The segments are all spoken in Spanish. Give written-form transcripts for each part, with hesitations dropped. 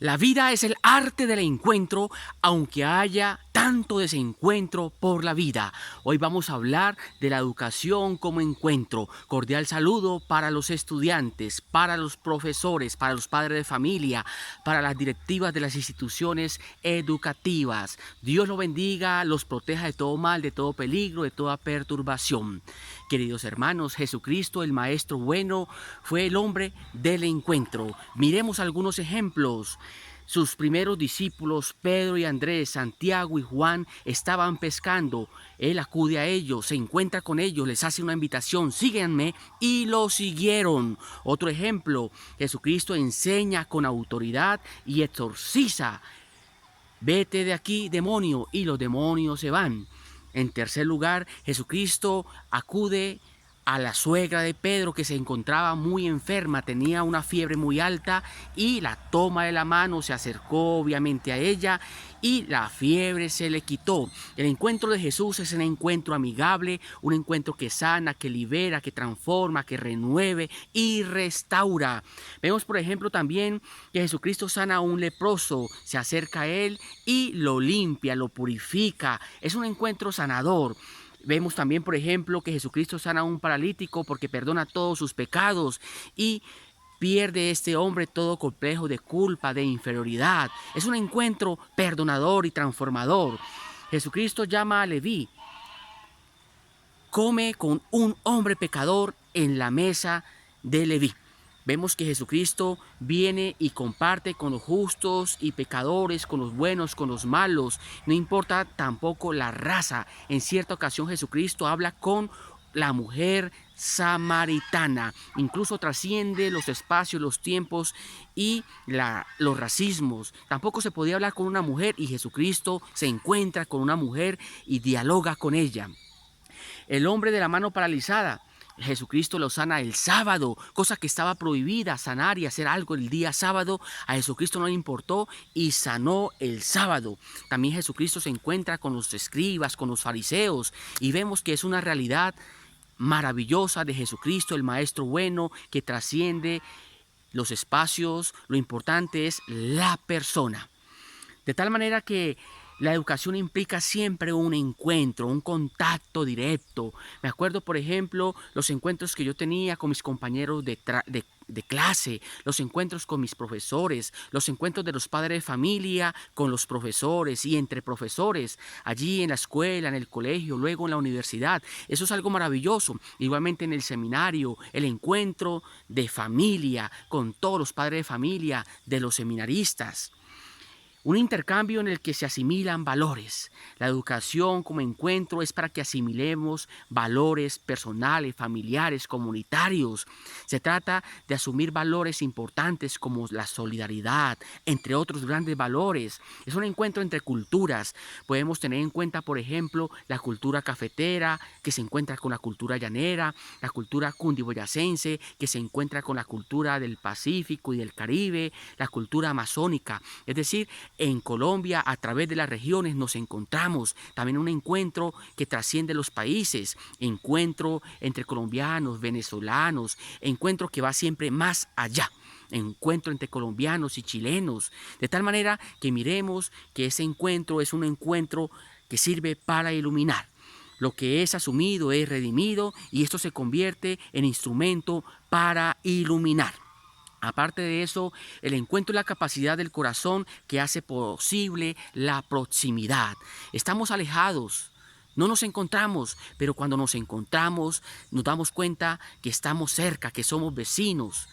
La vida es el arte del encuentro, aunque haya tanto desencuentro por la vida. Hoy vamos a hablar de la educación como encuentro. Cordial saludo para los estudiantes, para los profesores, para los padres de familia, para las directivas de las instituciones educativas. Dios los bendiga, los proteja de todo mal, de todo peligro, de toda perturbación. Queridos hermanos, Jesucristo, el Maestro bueno, fue el hombre del encuentro. Miremos algunos ejemplos. Sus primeros discípulos, Pedro y Andrés, Santiago y Juan, estaban pescando. Él acude a ellos, se encuentra con ellos, les hace una invitación, síguanme, y lo siguieron. Otro ejemplo, Jesucristo enseña con autoridad y exorciza. Vete de aquí, demonio, y los demonios se van. En tercer lugar, Jesucristo acude a la suegra de Pedro, que se encontraba muy enferma, tenía una fiebre muy alta, y la toma de la mano, se acercó obviamente a ella y la fiebre se le quitó. El encuentro de Jesús es un encuentro amigable, un encuentro que sana, que libera, que transforma, que renueve y restaura. Vemos por ejemplo también que Jesucristo sana a un leproso, se acerca a él y lo limpia, lo purifica. Es un encuentro sanador. Vemos también, por ejemplo, que Jesucristo sana a un paralítico porque perdona todos sus pecados y pierde este hombre todo complejo de culpa, de inferioridad. Es un encuentro perdonador y transformador. Jesucristo llama a Leví, come con un hombre pecador en la mesa de Leví. Vemos que Jesucristo viene y comparte con los justos y pecadores, con los buenos, con los malos. No importa tampoco la raza. En cierta ocasión Jesucristo habla con la mujer samaritana. Incluso trasciende los espacios, los tiempos y los racismos. Tampoco se podía hablar con una mujer y Jesucristo se encuentra con una mujer y dialoga con ella. El hombre de la mano paralizada, Jesucristo lo sana el sábado, cosa que estaba prohibida, sanar y hacer algo el día sábado. A Jesucristo no le importó y sanó el sábado. También Jesucristo se encuentra con los escribas, con los fariseos, y vemos que es una realidad maravillosa de Jesucristo, el Maestro bueno, que trasciende los espacios. Lo importante es la persona. De tal manera que la educación implica siempre un encuentro, un contacto directo. Me acuerdo, por ejemplo, los encuentros que yo tenía con mis compañeros de clase, los encuentros con mis profesores, los encuentros de los padres de familia con los profesores y entre profesores, allí en la escuela, en el colegio, luego en la universidad. Eso es algo maravilloso. Igualmente en el seminario, el encuentro de familia con todos los padres de familia de los seminaristas. Un intercambio en el que se asimilan valores. La educación como encuentro es para que asimilemos valores personales, familiares, comunitarios. Se trata de asumir valores importantes como la solidaridad, entre otros grandes valores. Es un encuentro entre culturas. Podemos tener en cuenta, por ejemplo, la cultura cafetera, que se encuentra con la cultura llanera, la cultura cundiboyacense, que se encuentra con la cultura del Pacífico y del Caribe, la cultura amazónica. Es decir, en Colombia, a través de las regiones, nos encontramos también un encuentro que trasciende los países, encuentro entre colombianos, venezolanos, encuentro que va siempre más allá, encuentro entre colombianos y chilenos, de tal manera que miremos que ese encuentro es un encuentro que sirve para iluminar. Lo que es asumido es redimido y esto se convierte en instrumento para iluminar. Aparte de eso, el encuentro es la capacidad del corazón que hace posible la proximidad. Estamos alejados, no nos encontramos, pero cuando nos encontramos nos damos cuenta que estamos cerca, que somos vecinos.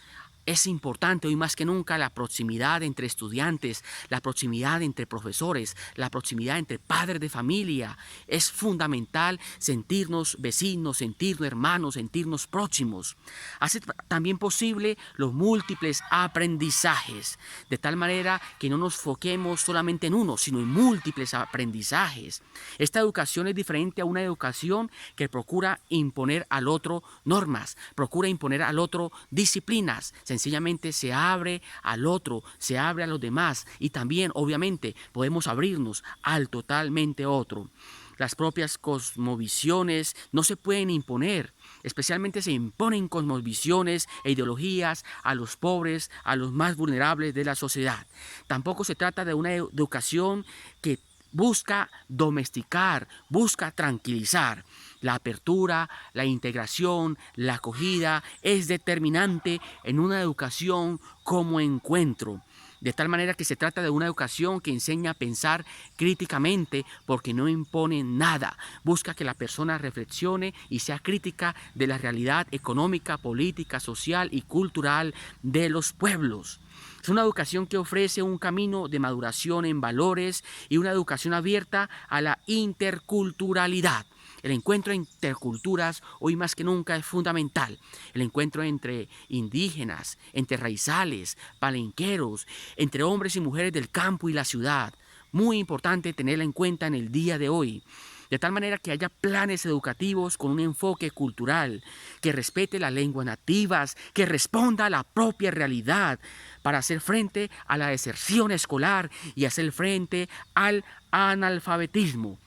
Es importante hoy más que nunca la proximidad entre estudiantes, la proximidad entre profesores, la proximidad entre padres de familia. Es fundamental sentirnos vecinos, sentirnos hermanos, sentirnos próximos. Hace también posible los múltiples aprendizajes, de tal manera que no nos foquemos solamente en uno, sino en múltiples aprendizajes. Esta educación es diferente a una educación que procura imponer al otro normas, procura imponer al otro disciplinas. Sencillamente se abre al otro, se abre a los demás y también obviamente podemos abrirnos al totalmente otro. Las propias cosmovisiones no se pueden imponer. Especialmente se imponen cosmovisiones e ideologías a los pobres, a los más vulnerables de la sociedad. Tampoco se trata de una educación que busca domesticar, busca tranquilizar. La apertura, la integración, la acogida es determinante en una educación como encuentro. De tal manera que se trata de una educación que enseña a pensar críticamente porque no impone nada. Busca que la persona reflexione y sea crítica de la realidad económica, política, social y cultural de los pueblos. Es una educación que ofrece un camino de maduración en valores y una educación abierta a la interculturalidad. El encuentro entre interculturas hoy más que nunca es fundamental. El encuentro entre indígenas, entre raizales, palenqueros, entre hombres y mujeres del campo y la ciudad. Muy importante tenerla en cuenta en el día de hoy. De tal manera que haya planes educativos con un enfoque cultural, que respete las lenguas nativas, que responda a la propia realidad para hacer frente a la deserción escolar y hacer frente al analfabetismo.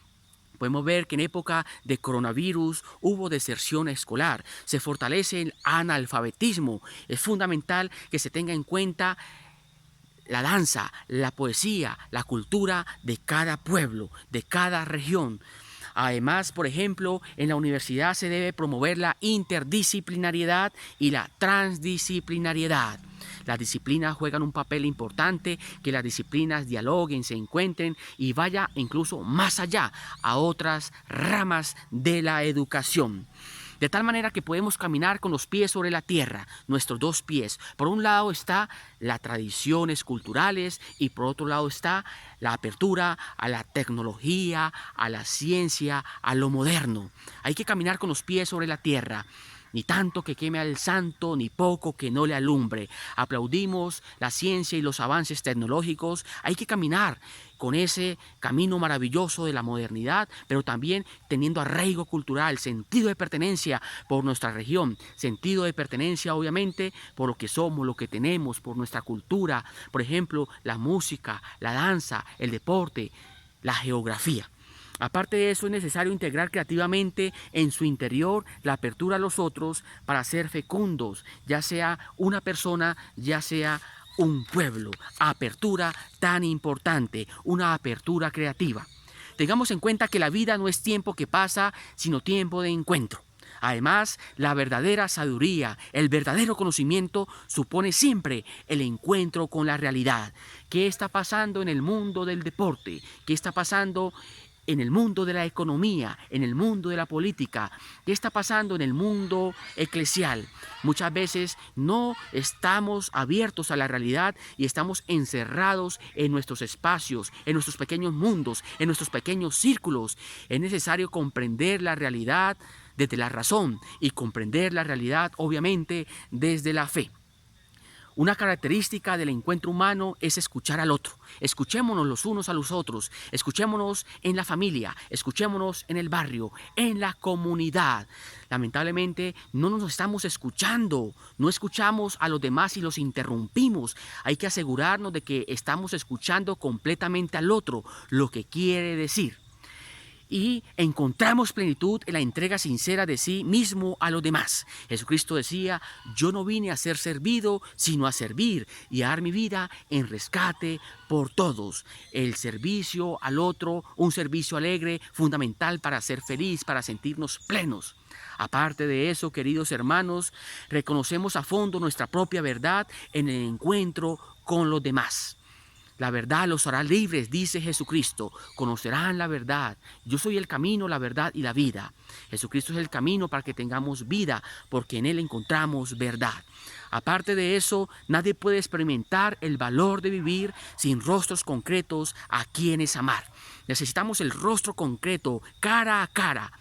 Podemos ver que en época de coronavirus hubo deserción escolar, se fortalece el analfabetismo. Es fundamental que se tenga en cuenta la danza, la poesía, la cultura de cada pueblo, de cada región. Además, por ejemplo, en la universidad se debe promover la interdisciplinariedad y la transdisciplinariedad. Las disciplinas juegan un papel importante, que las disciplinas dialoguen, se encuentren y vaya incluso más allá a otras ramas de la educación. De tal manera que podemos caminar con los pies sobre la tierra, nuestros dos pies. Por un lado está las tradiciones culturales y por otro lado está la apertura a la tecnología, a la ciencia, a lo moderno. Hay que caminar con los pies sobre la tierra. Ni tanto que queme al santo, ni poco que no le alumbre. Aplaudimos la ciencia y los avances tecnológicos. Hay que caminar con ese camino maravilloso de la modernidad, pero también teniendo arraigo cultural, sentido de pertenencia por nuestra región, sentido de pertenencia obviamente por lo que somos, lo que tenemos, por nuestra cultura, por ejemplo, la música, la danza, el deporte, la geografía. Aparte de eso, es necesario integrar creativamente en su interior la apertura a los otros para ser fecundos, ya sea una persona, ya sea un pueblo. Apertura tan importante, una apertura creativa. Tengamos en cuenta que la vida no es tiempo que pasa, sino tiempo de encuentro. Además, la verdadera sabiduría, el verdadero conocimiento supone siempre el encuentro con la realidad. ¿Qué está pasando en el mundo del deporte? ¿Qué está pasando en el mundo de la economía, en el mundo de la política? ¿Qué está pasando en el mundo eclesial? Muchas veces no estamos abiertos a la realidad y estamos encerrados en nuestros espacios, en nuestros pequeños mundos, en nuestros pequeños círculos. Es necesario comprender la realidad desde la razón y comprender la realidad obviamente desde la fe. Una característica del encuentro humano es escuchar al otro. Escuchémonos los unos a los otros, escuchémonos en la familia, escuchémonos en el barrio, en la comunidad. Lamentablemente no nos estamos escuchando, no escuchamos a los demás y los interrumpimos. Hay que asegurarnos de que estamos escuchando completamente al otro, lo que quiere decir. Y encontramos plenitud en la entrega sincera de sí mismo a los demás. Jesucristo decía: yo no vine a ser servido, sino a servir y a dar mi vida en rescate por todos. El servicio al otro, un servicio alegre, fundamental para ser feliz, para sentirnos plenos. Aparte de eso, queridos hermanos, reconocemos a fondo nuestra propia verdad en el encuentro con los demás. La verdad los hará libres, dice Jesucristo. Conocerán la verdad. Yo soy el camino, la verdad y la vida. Jesucristo es el camino para que tengamos vida, porque en Él encontramos verdad. Aparte de eso, nadie puede experimentar el valor de vivir sin rostros concretos a quienes amar. Necesitamos el rostro concreto, cara a cara,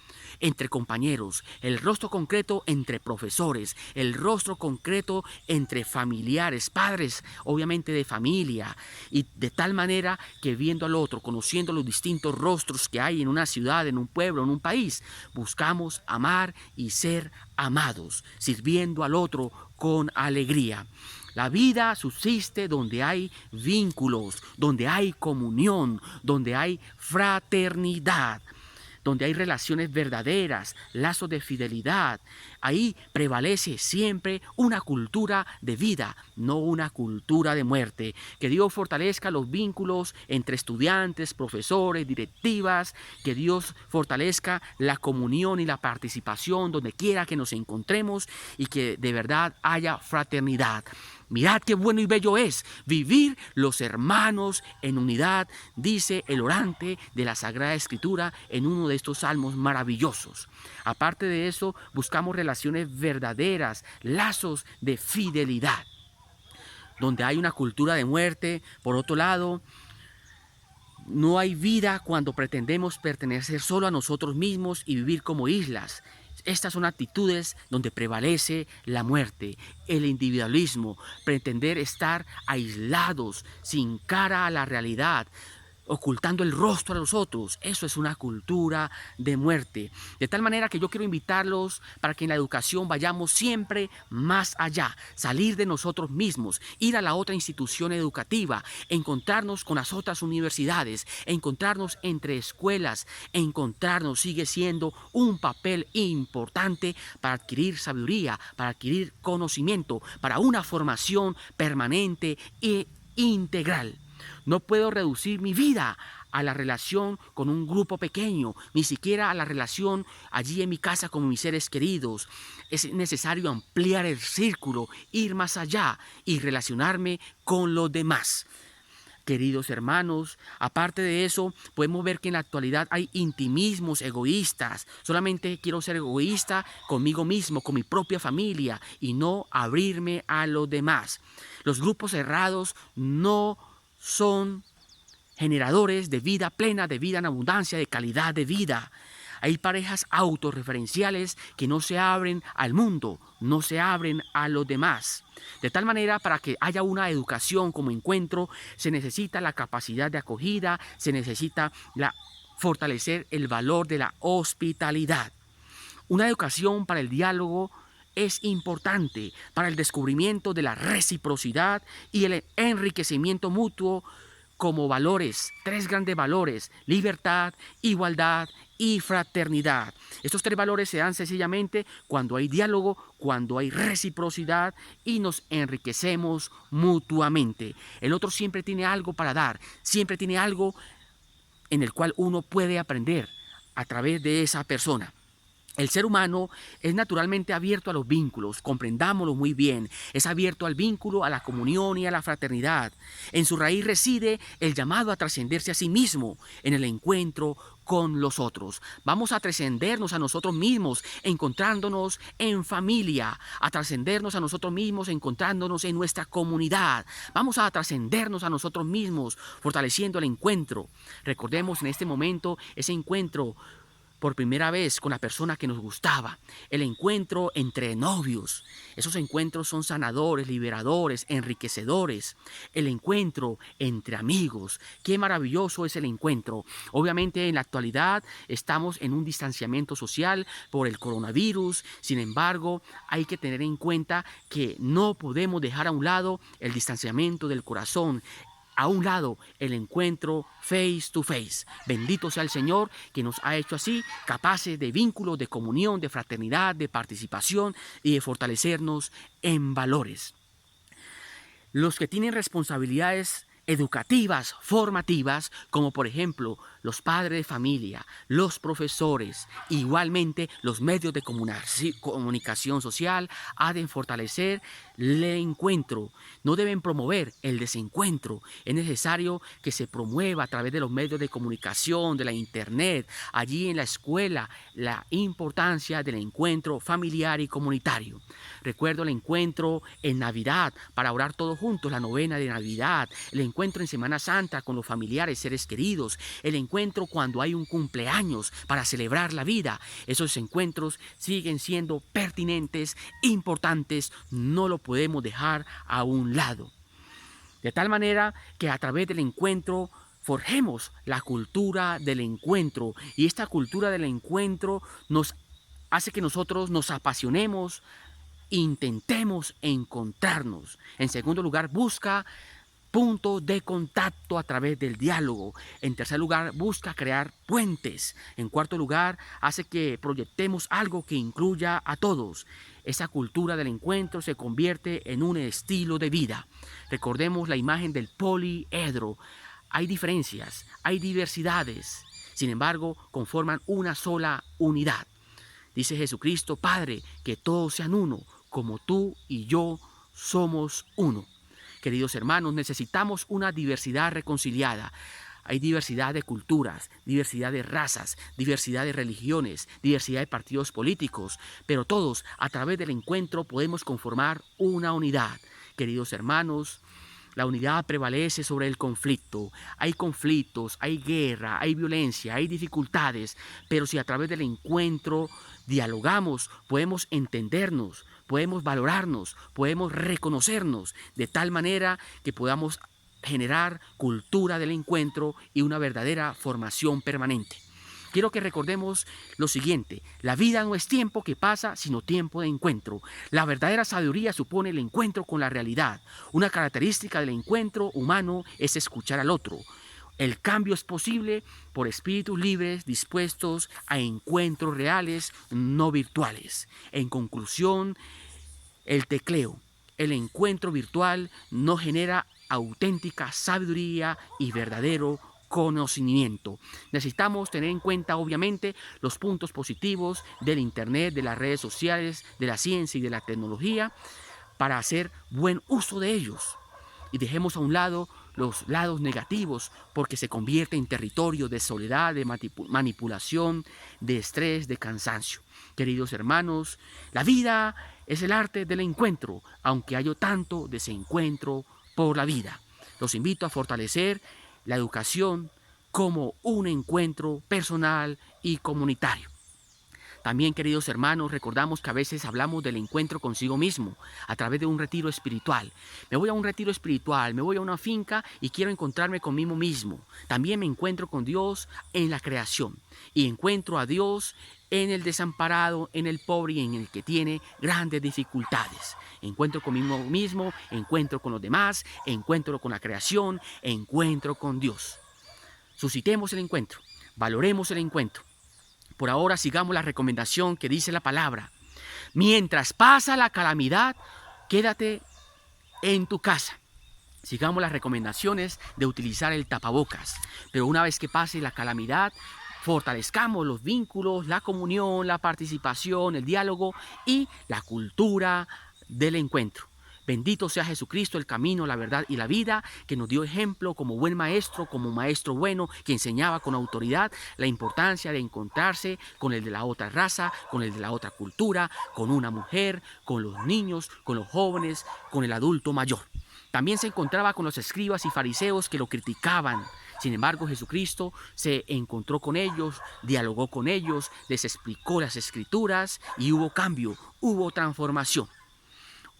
entre compañeros, el rostro concreto entre profesores, el rostro concreto entre familiares, padres, obviamente de familia, y de tal manera que viendo al otro, conociendo los distintos rostros que hay en una ciudad, en un pueblo, en un país, buscamos amar y ser amados, sirviendo al otro con alegría. La vida subsiste donde hay vínculos, donde hay comunión, donde hay fraternidad. donde hay relaciones verdaderas, lazos de fidelidad. Ahí prevalece siempre una cultura de vida, no una cultura de muerte. Que Dios fortalezca los vínculos entre estudiantes, profesores, directivas, que Dios fortalezca la comunión y la participación donde quiera que nos encontremos y que de verdad haya fraternidad. Mirad qué bueno y bello es vivir los hermanos en unidad, dice el orante de la Sagrada Escritura en uno de estos salmos maravillosos. Aparte de eso, buscamos relaciones verdaderas, lazos de fidelidad. Donde hay una cultura de muerte, por otro lado, no hay vida cuando pretendemos pertenecer solo a nosotros mismos y vivir como islas. Estas son actitudes donde prevalece la muerte, el individualismo, pretender estar aislados, sin cara a la realidad, ocultando el rostro a los otros. Eso es una cultura de muerte. De tal manera que yo quiero invitarlos para que en la educación vayamos siempre más allá, salir de nosotros mismos, ir a la otra institución educativa, encontrarnos con las otras universidades, encontrarnos entre escuelas, encontrarnos sigue siendo un papel importante para adquirir sabiduría, para adquirir conocimiento, para una formación permanente e integral. No puedo reducir mi vida a la relación con un grupo pequeño, ni siquiera a la relación allí en mi casa con mis seres queridos. Es necesario ampliar el círculo, ir más allá y relacionarme con los demás. Queridos hermanos, aparte de eso, podemos ver que en la actualidad hay intimismos egoístas. Solamente quiero ser egoísta conmigo mismo, con mi propia familia y no abrirme a los demás. Los grupos cerrados no son generadores de vida plena, de vida en abundancia, de calidad de vida. Hay parejas autorreferenciales que no se abren al mundo, no se abren a los demás. De tal manera, para que haya una educación como encuentro, se necesita la capacidad de acogida, se necesita fortalecer el valor de la hospitalidad. Una educación para el diálogo es importante para el descubrimiento de la reciprocidad y el enriquecimiento mutuo como valores, tres grandes valores: libertad, igualdad y fraternidad. Estos tres valores se dan sencillamente cuando hay diálogo, cuando hay reciprocidad y nos enriquecemos mutuamente. El otro siempre tiene algo para dar, siempre tiene algo en el cual uno puede aprender a través de esa persona. El ser humano es naturalmente abierto a los vínculos, comprendámoslo muy bien, es abierto al vínculo, a la comunión y a la fraternidad. En su raíz reside el llamado a trascenderse a sí mismo en el encuentro con los otros. Vamos a trascendernos a nosotros mismos, encontrándonos en familia, a trascendernos a nosotros mismos, encontrándonos en nuestra comunidad. Vamos a trascendernos a nosotros mismos, fortaleciendo el encuentro. Recordemos en este momento ese encuentro por primera vez con la persona que nos gustaba, el encuentro entre novios. Esos encuentros son sanadores, liberadores, enriquecedores. El encuentro entre amigos, qué maravilloso es el encuentro. Obviamente en la actualidad estamos en un distanciamiento social por el coronavirus, sin embargo hay que tener en cuenta que no podemos dejar a un lado el distanciamiento del corazón, a un lado el encuentro face to face. Bendito sea el Señor que nos ha hecho así, capaces de vínculo, de comunión, de fraternidad, de participación y de fortalecernos en valores. Los que tienen responsabilidades educativas, formativas, como por ejemplo los padres de familia, los profesores, igualmente los medios de comunicación social, han de fortalecer el encuentro, no deben promover el desencuentro. Es necesario que se promueva a través de los medios de comunicación, de la internet, allí en la escuela, la importancia del encuentro familiar y comunitario. Recuerdo el encuentro en Navidad para orar todos juntos, la novena de Navidad, el encuentro en Semana Santa con los familiares, seres queridos, el encuentro cuando hay un cumpleaños para celebrar la vida. Esos encuentros siguen siendo pertinentes, importantes, no lo podemos dejar a un lado. De tal manera que a través del encuentro forjemos la cultura del encuentro, y esta cultura del encuentro nos hace que nosotros nos apasionemos, intentemos encontrarnos. En segundo lugar, busca puntos de contacto a través del diálogo. En tercer lugar, busca crear puentes. En cuarto lugar, hace que proyectemos algo que incluya a todos. Esa cultura del encuentro se convierte en un estilo de vida. Recordemos la imagen del poliedro. Hay diferencias, hay diversidades, sin embargo, conforman una sola unidad. Dice Jesucristo: Padre, que todos sean uno, como tú y yo somos uno. Queridos hermanos, necesitamos una diversidad reconciliada. Hay diversidad de culturas, diversidad de razas, diversidad de religiones, diversidad de partidos políticos, pero todos a través del encuentro podemos conformar una unidad. Queridos hermanos, la unidad prevalece sobre el conflicto. Hay conflictos, hay guerra, hay violencia, hay dificultades, pero si a través del encuentro dialogamos, podemos entendernos, podemos valorarnos, podemos reconocernos de tal manera que podamos generar cultura del encuentro y una verdadera formación permanente. Quiero que recordemos lo siguiente: la vida no es tiempo que pasa, sino tiempo de encuentro. La verdadera sabiduría supone el encuentro con la realidad. Una característica del encuentro humano es escuchar al otro. El cambio es posible por espíritus libres dispuestos a encuentros reales, no virtuales. En conclusión, el tecleo, el encuentro virtual no genera auténtica sabiduría y verdadero conocimiento. Necesitamos tener en cuenta, obviamente, los puntos positivos del Internet, de las redes sociales, de la ciencia y de la tecnología, para hacer buen uso de ellos. Y dejemos a un lado los lados negativos, porque se convierte en territorio de soledad, de manipulación, de estrés, de cansancio. Queridos hermanos, la vida es el arte del encuentro, aunque haya tanto desencuentro por la vida. Los invito a fortalecer la educación como un encuentro personal y comunitario. También, queridos hermanos, recordamos que a veces hablamos del encuentro consigo mismo a través de un retiro espiritual. Me voy a un retiro espiritual, me voy a una finca y quiero encontrarme conmigo mismo. También me encuentro con Dios en la creación y encuentro a Dios en el desamparado, en el pobre y en el que tiene grandes dificultades. Encuentro conmigo mismo, encuentro con los demás, encuentro con la creación, encuentro con Dios. Suscitemos el encuentro, valoremos el encuentro. Por ahora sigamos la recomendación que dice la palabra: mientras pasa la calamidad, quédate en tu casa. Sigamos las recomendaciones de utilizar el tapabocas, pero una vez que pase la calamidad, fortalezcamos los vínculos, la comunión, la participación, el diálogo y la cultura del encuentro. Bendito sea Jesucristo, el camino, la verdad y la vida, que nos dio ejemplo como buen maestro, como maestro bueno, que enseñaba con autoridad la importancia de encontrarse con el de la otra raza, con el de la otra cultura, con una mujer, con los niños, con los jóvenes, con el adulto mayor. También se encontraba con los escribas y fariseos que lo criticaban. Sin embargo, Jesucristo se encontró con ellos, dialogó con ellos, les explicó las escrituras y hubo cambio, hubo transformación.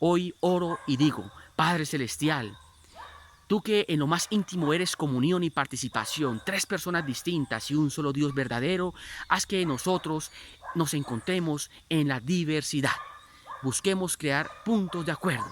Hoy oro y digo: Padre Celestial, tú que en lo más íntimo eres comunión y participación, tres personas distintas y un solo Dios verdadero, haz que nosotros nos encontremos en la diversidad. Busquemos crear puntos de acuerdo,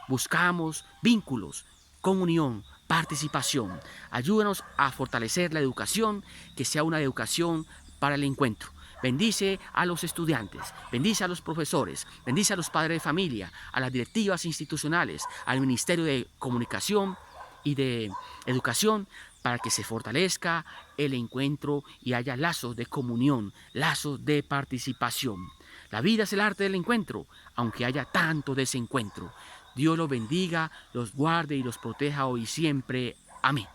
buscamos vínculos, comunión, participación. Ayúdanos a fortalecer la educación, que sea una educación para el encuentro. Bendice a los estudiantes, bendice a los profesores, bendice a los padres de familia, a las directivas institucionales, al Ministerio de Comunicación y de Educación, para que se fortalezca el encuentro y haya lazos de comunión, lazos de participación. La vida es el arte del encuentro, aunque haya tanto desencuentro. Dios los bendiga, los guarde y los proteja hoy y siempre. Amén.